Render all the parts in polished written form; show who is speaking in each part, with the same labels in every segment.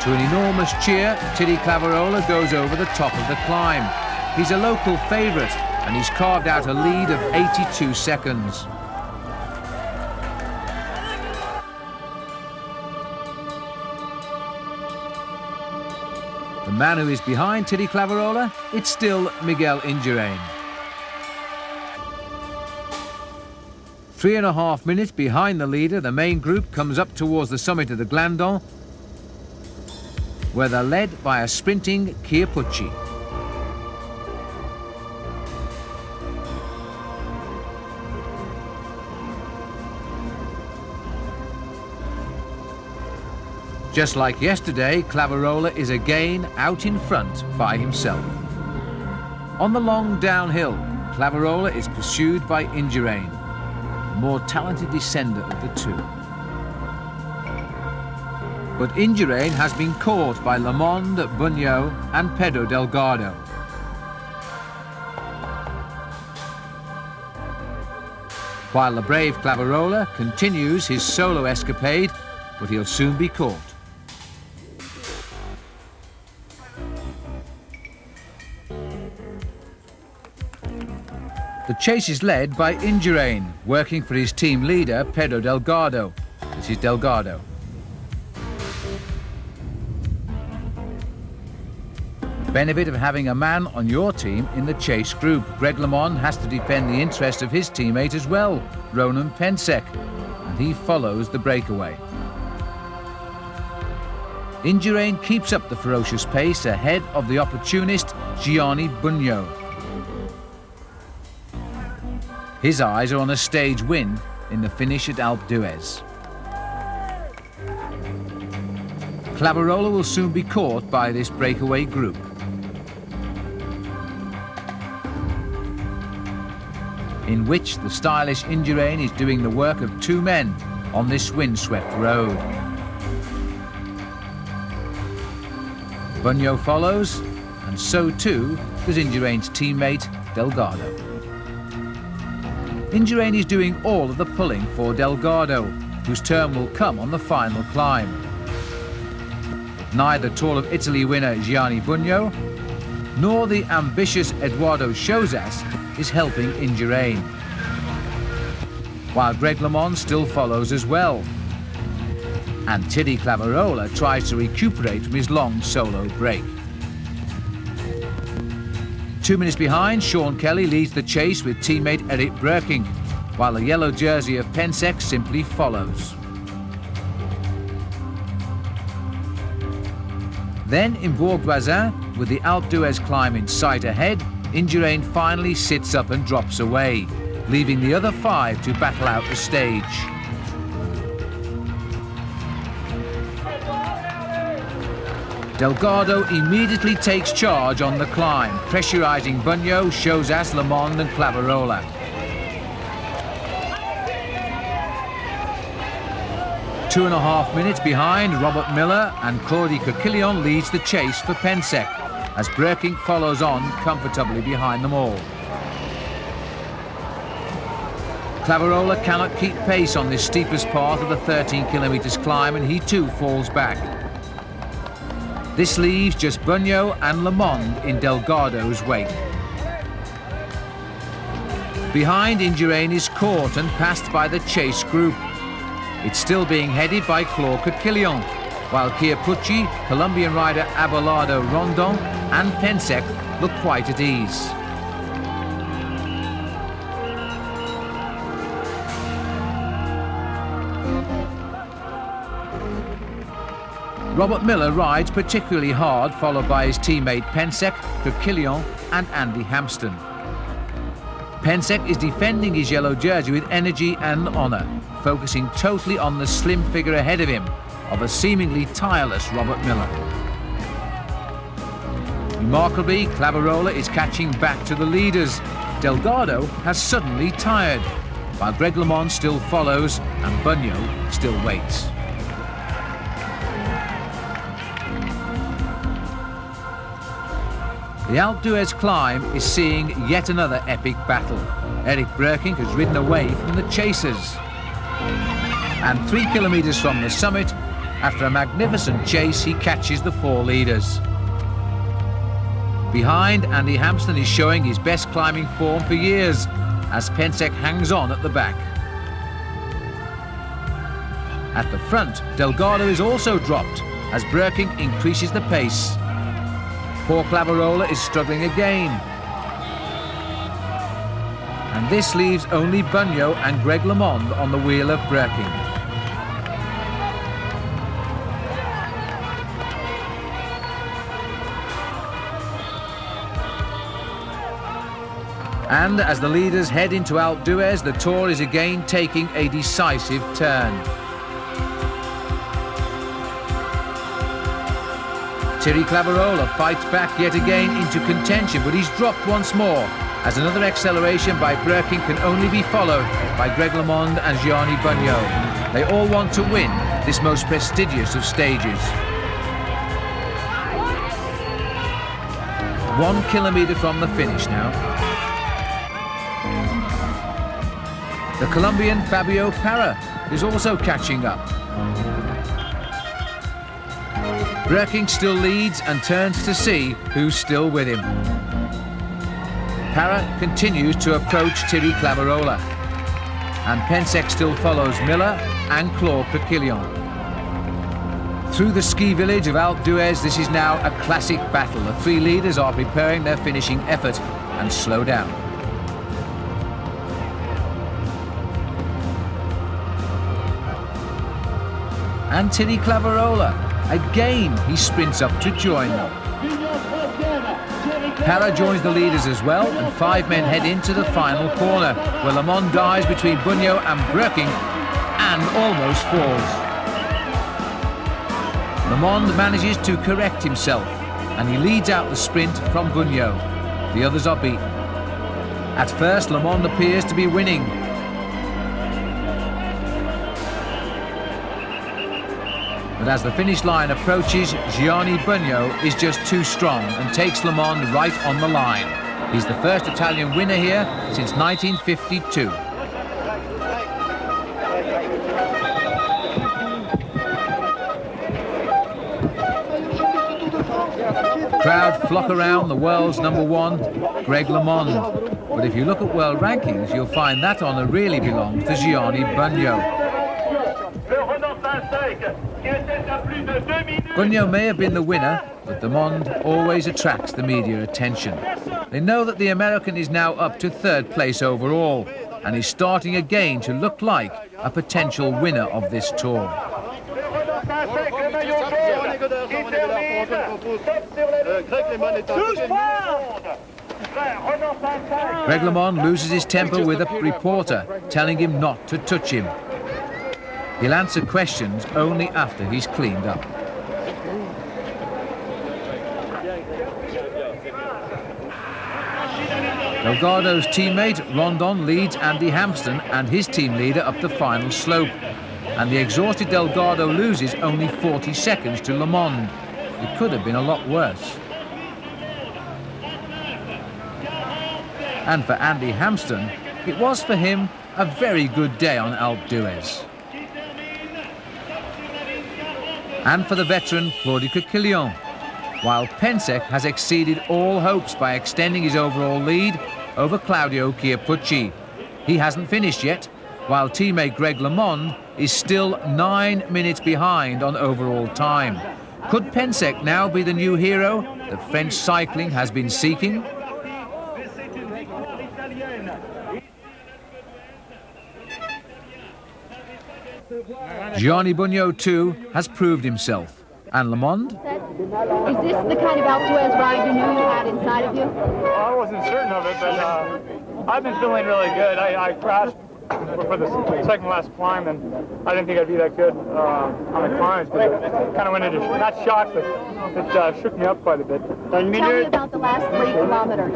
Speaker 1: To an enormous cheer, Teddy Claverola goes over the top of the climb. He's a local favourite and he's carved out a lead of 82 seconds. The man who is behind Teddy Claverola, it's still Miguel Indurain. 3.5 minutes behind the leader, the main group comes up towards the summit of the Glandon, where they're led by a sprinting Chiappucci. Just like yesterday, Claverola is again out in front by himself. On the long downhill, Claverola is pursued by Indurain, the more talented descender of the two. But Indurain has been caught by Le Monde, Bugnot and Pedro Delgado. While the brave Claverola continues his solo escapade, but he'll soon be caught. The chase is led by Indurain, working for his team leader, Pedro Delgado. This is Delgado. The benefit of having a man on your team in the chase group. Greg LeMond has to defend the interest of his teammate as well, Ronan Pensek, and he follows the breakaway. Indurain keeps up the ferocious pace ahead of the opportunist Gianni Bugnot. His eyes are on a stage win in the finish at Alpe d'Huez. Claverola will soon be caught by this breakaway group. In which the stylish Indurain is doing the work of two men on this windswept road. Bugnot follows, and so too does Indurain's teammate Delgado. Indurain is doing all of the pulling for Delgado, whose turn will come on the final climb. Neither Tour of Italy winner Gianni Bugnot nor the ambitious Eduardo Chozas is helping Indurain, while Greg LeMond still follows as well. And Teddy Claverola tries to recuperate from his long solo break. 2 minutes behind, Sean Kelly leads the chase with teammate Eric Breking, while the yellow jersey of Pensek simply follows. Then in Bourg-Voisin, with the Alpe d'Huez climb in sight ahead, Indurain finally sits up and drops away, leaving the other five to battle out the stage. Delgado immediately takes charge on the climb, pressurizing Bugnot, Chozas, Le Monde and Claverola. Two and a half minutes behind, Robert Miller and Claude Coquillon leads the chase for Pensek, as Breking follows on comfortably behind them all. Claverola cannot keep pace on this steepest part of the 13 kilometres climb, and he too falls back. This leaves just Bugnot and Le Monde in Delgado's wake. Behind, Indurain is caught and passed by the chase group. It's still being headed by Claude Coquillon, while Chiappucci, Colombian rider Abelardo Rondon and Pensek look quite at ease. Robert Miller rides particularly hard, followed by his teammate Pensek, Coquillon and Andy Hampston. Pensek is defending his yellow jersey with energy and honour, focusing totally on the slim figure ahead of him of a seemingly tireless Robert Miller. Remarkably, Claverola is catching back to the leaders. Delgado has suddenly tired, while Greg LeMond still follows and Bugnot still waits. The Alpe d'Huez climb is seeing yet another epic battle. Eric Breking has ridden away from the chasers. And 3 kilometres from the summit, After a magnificent chase, he catches the 4 leaders. Behind, Andy Hampsten is showing his best climbing form for years as Pensek hangs on at the back. At the front, Delgado is also dropped as Breking increases the pace. Poor Clavarola is struggling again. And this leaves only Bunyo and Greg LeMond on the wheel of Breking. And as the leaders head into Alpe d'Huez, the Tour is again taking a decisive turn. Thierry Clavarola fights back yet again into contention, but he's dropped once more, as another acceleration by Breking can only be followed by Greg LeMond and Gianni Bunyo. They all want to win this most prestigious of stages. 1 kilometre from the finish now. The Colombian Fabio Parra is also catching up. Breking still leads and turns to see who's still with him. Parra continues to approach Thierry Clavarola, and Pensek still follows Miller and Claude Coquillon. Through the ski village of Alpe d'Huez, this is now a classic battle. The 3 leaders are preparing their finishing effort and slow down. And Thierry Clavarola, again he sprints up to join them. Parra joins the leaders as well, and 5 men head into the final corner, where LeMond dives between Bunyo and Breking and almost falls. LeMond manages to correct himself, and he leads out the sprint from Bunyo. The others are beaten. At first, LeMond appears to be winning. But as the finish line approaches, Gianni Bunyo is just too strong and takes LeMond right on the line. He's the first Italian winner here since 1952. Crowd flock around the world's #1, Greg LeMond. But if you look at world rankings, you'll find that honour really belongs to Gianni Bunyo. Bunyo may have been the winner, but LeMond always attracts the media attention. They know that the American is now up to 3rd place overall, and is starting again to look like a potential winner of this Tour. Greg LeMond loses his temper with a reporter, telling him not to touch him. He'll answer questions only after he's cleaned up. Delgado's teammate Rondon leads Andy Hampsten and his team leader up the final slope, and the exhausted Delgado loses only 40 seconds to LeMond. It could have been a lot worse. And for Andy Hampsten, it was for him a very good day on Alpe d'Huez. And for the veteran Claude Coquillon, while Pensek has exceeded all hopes by extending his overall lead over Claudio Chiappucci. He hasn't finished yet, while teammate Greg LeMond is still 9 minutes behind on overall time. Could Pensek now be the new hero that French cycling has been seeking? Gianni Bunyo too has proved himself. And LeMond?
Speaker 2: Is this the kind of Alpe d'Huez ride you knew you had inside of you?
Speaker 3: Well, I wasn't certain of it, but I've been feeling really good. I crashed for the second last climb, and I didn't think I'd be that good on the climbs, but it kind of went into, not shock, but it shook me up quite a bit.
Speaker 2: Tell me about the last 3 kilometers.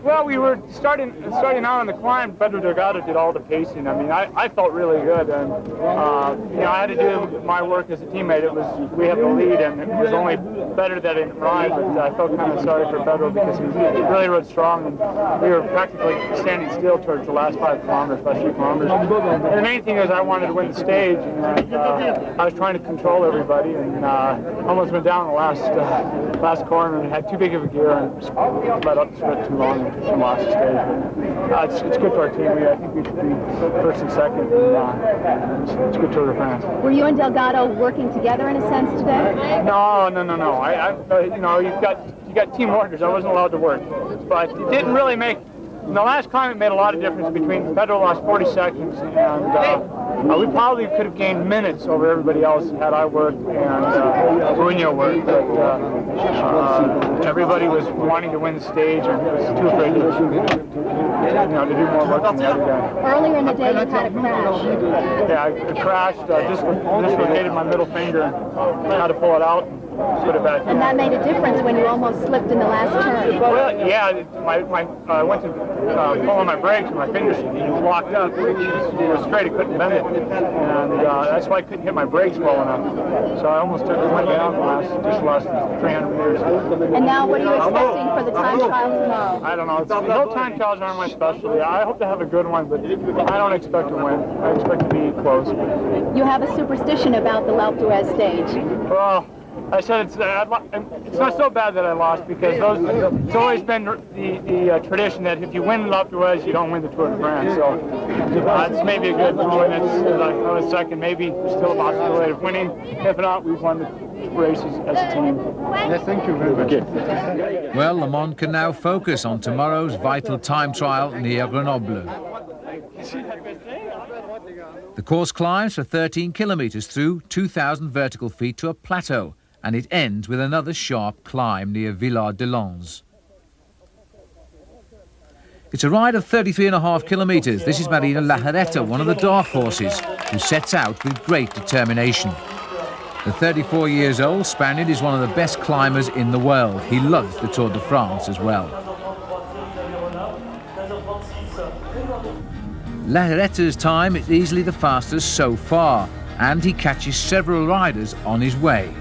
Speaker 3: Well, we were starting out on the climb. Pedro Delgado did all the pacing. I mean, I felt really good, and you know, I had to do my work as a teammate. We had the lead, and it was only better that I didn't ride, but I felt kind of sorry for Pedro because he really rode strong, and we were practically standing still towards the last 5 kilometers, last 3 kilometers. And the main thing is I wanted to win the stage, and I was trying to control everybody, and almost went down the last corner and had too big of a gear and let up the sprint too long and lost the stage. But it's good for our team. I think we should be first and second, and it's good Tour de France.
Speaker 2: Were you and Delgado working together in a sense today?
Speaker 3: No. You know, you got team orders. I wasn't allowed to work, but it didn't really make. In the last climb, it made a lot of difference between Pedro lost 40 seconds, and we probably could have gained minutes over everybody else had I worked and Bruno worked. But everybody was wanting to win the stage and was too afraid to do more work than the other guy.
Speaker 2: Earlier in the day, you had a crash.
Speaker 3: Yeah, I crashed, dislocated my middle finger, and had to pull it out. Put it back.
Speaker 2: And that made a difference when you almost slipped in the last turn.
Speaker 3: Well, yeah, I went to pull on my brakes and my fingers locked up. It was straight, I couldn't bend it. And that's why I couldn't hit my brakes well enough. So I almost went down the last 300 meters.
Speaker 2: And now what are you expecting for the time trial tomorrow?
Speaker 3: I don't know. No time trials aren't my specialty. I hope to have a good one, but I don't expect to win. I expect to be close.
Speaker 2: You have a superstition about the L'Alpe d'Huez stage.
Speaker 3: Well, I said it's not so bad that I lost because it's always been the tradition that if you win L'Alpe d'Huez, you don't win the Tour de France. So it's maybe a good one. It's like I was second. Maybe there's still a possibility of winning. If not, we've won the races as a team. Yes, thank you very much.
Speaker 1: Well, Le Mans can now focus on tomorrow's vital time trial near Grenoble. The course climbs for 13 kilometers through 2,000 vertical feet to a plateau, and it ends with another sharp climb near Villard-de-Lans. It's a ride of 33.5 kilometres. This is Marina Lajareta, one of the dark horses, who sets out with great determination. The 34-year-old Spaniard is one of the best climbers in the world. He loves the Tour de France as well. Lajareta's time is easily the fastest so far, and he catches several riders on his way.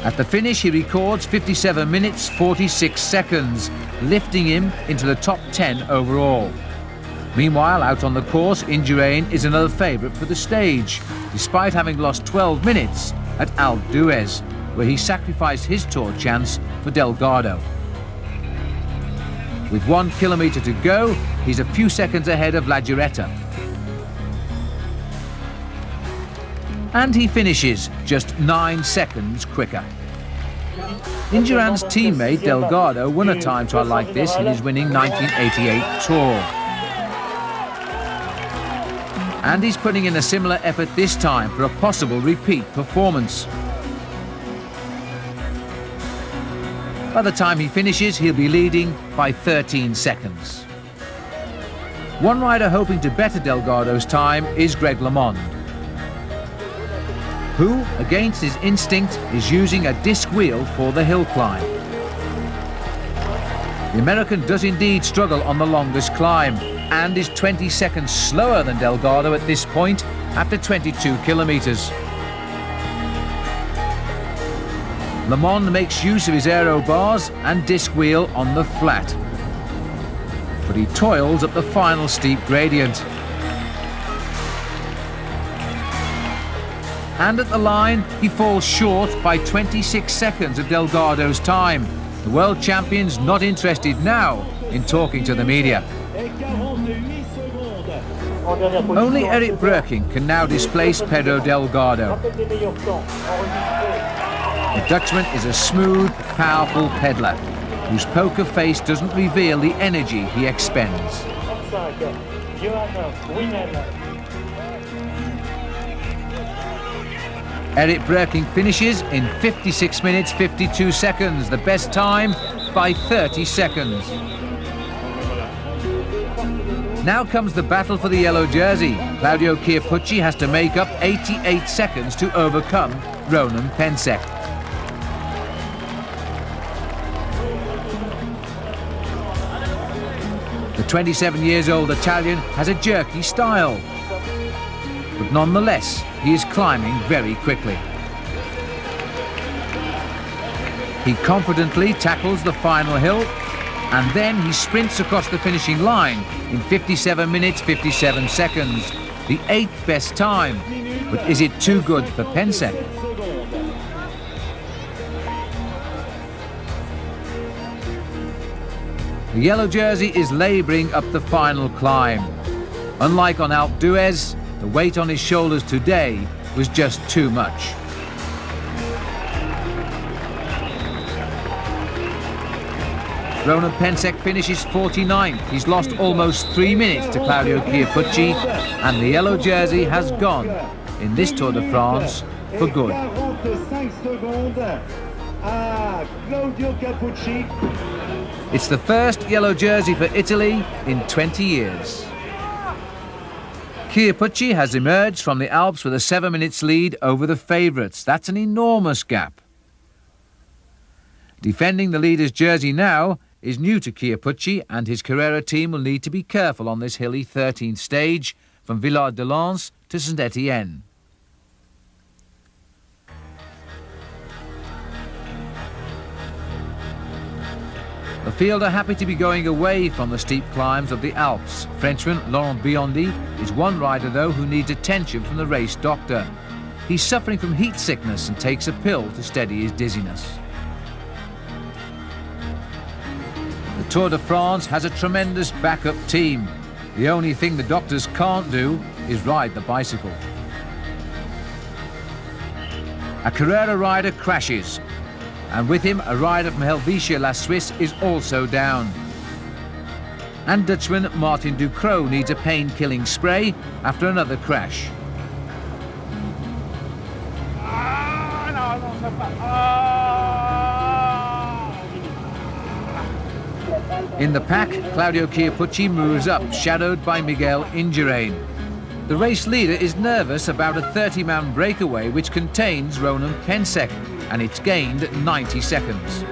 Speaker 1: At the finish, he records 57 minutes 46 seconds, lifting him into the top 10 overall. Meanwhile, out on the course, Indurain is another favourite for the stage, despite having lost 12 minutes at Alpe d'Huez, where he sacrificed his Tour chance for Delgado. With 1 kilometre to go, he's a few seconds ahead of Lajareta. And he finishes just 9 seconds quicker. Indurain's teammate Delgado won a time trial like this in his winning 1988 Tour. And he's putting in a similar effort this time for a possible repeat performance. By the time he finishes, he'll be leading by 13 seconds. One rider hoping to better Delgado's time is Greg LeMond, who, against his instinct, is using a disc wheel for the hill climb. The American does indeed struggle on the longest climb and is 20 seconds slower than Delgado at this point after 22 kilometres. LeMond makes use of his aero bars and disc wheel on the flat, but he toils up the final steep gradient. And at the line, he falls short by 26 seconds of Delgado's time. The world champion's not interested now in talking to the media. Only Eric Breukink can now displace Pedro Delgado. The Dutchman is a smooth, powerful peddler, whose poker face doesn't reveal the energy he expends. Eric Breukink finishes in 56 minutes 52 seconds, the best time by 30 seconds. Now comes the battle for the yellow jersey. Claudio Chiappucci has to make up 88 seconds to overcome Ronan Pensek. The 27-year-old Italian has a jerky style, but nonetheless, he is climbing very quickly. He confidently tackles the final hill And then he sprints across the finishing line in 57 minutes, 57 seconds, the 8th best time. But is it too good for Pensek? The yellow jersey is labouring up the final climb. Unlike on Alpe d'Huez, the weight on his shoulders today was just too much. Ronan Pensek finishes 49th. He's lost almost 3 minutes to Claudio Chiappucci, and the yellow jersey has gone in this Tour de France for good. It's the first yellow jersey for Italy in 20 years. Chiappucci has emerged from the Alps with a 7 minutes lead over the favourites. That's an enormous gap. Defending the leader's jersey now is new to Chiappucci, and his Carrera team will need to be careful on this hilly 13th stage from Villard de Lans to Saint-Étienne. The field are happy to be going away from the steep climbs of the Alps. Frenchman Laurent Biondy is one rider, though, who needs attention from the race doctor. He's suffering from heat sickness and takes a pill to steady his dizziness. The Tour de France has a tremendous backup team. The only thing the doctors can't do is ride the bicycle. A Carrera rider crashes, and with him a rider from Helvetia La Suisse is also down. And Dutchman Martin Ducrot needs a pain-killing spray after another crash. In the pack, Claudio Chiappucci moves up, shadowed by Miguel Indurain. The race leader is nervous about a 30-man breakaway which contains Ronan Pensek, and it's gained 90 seconds.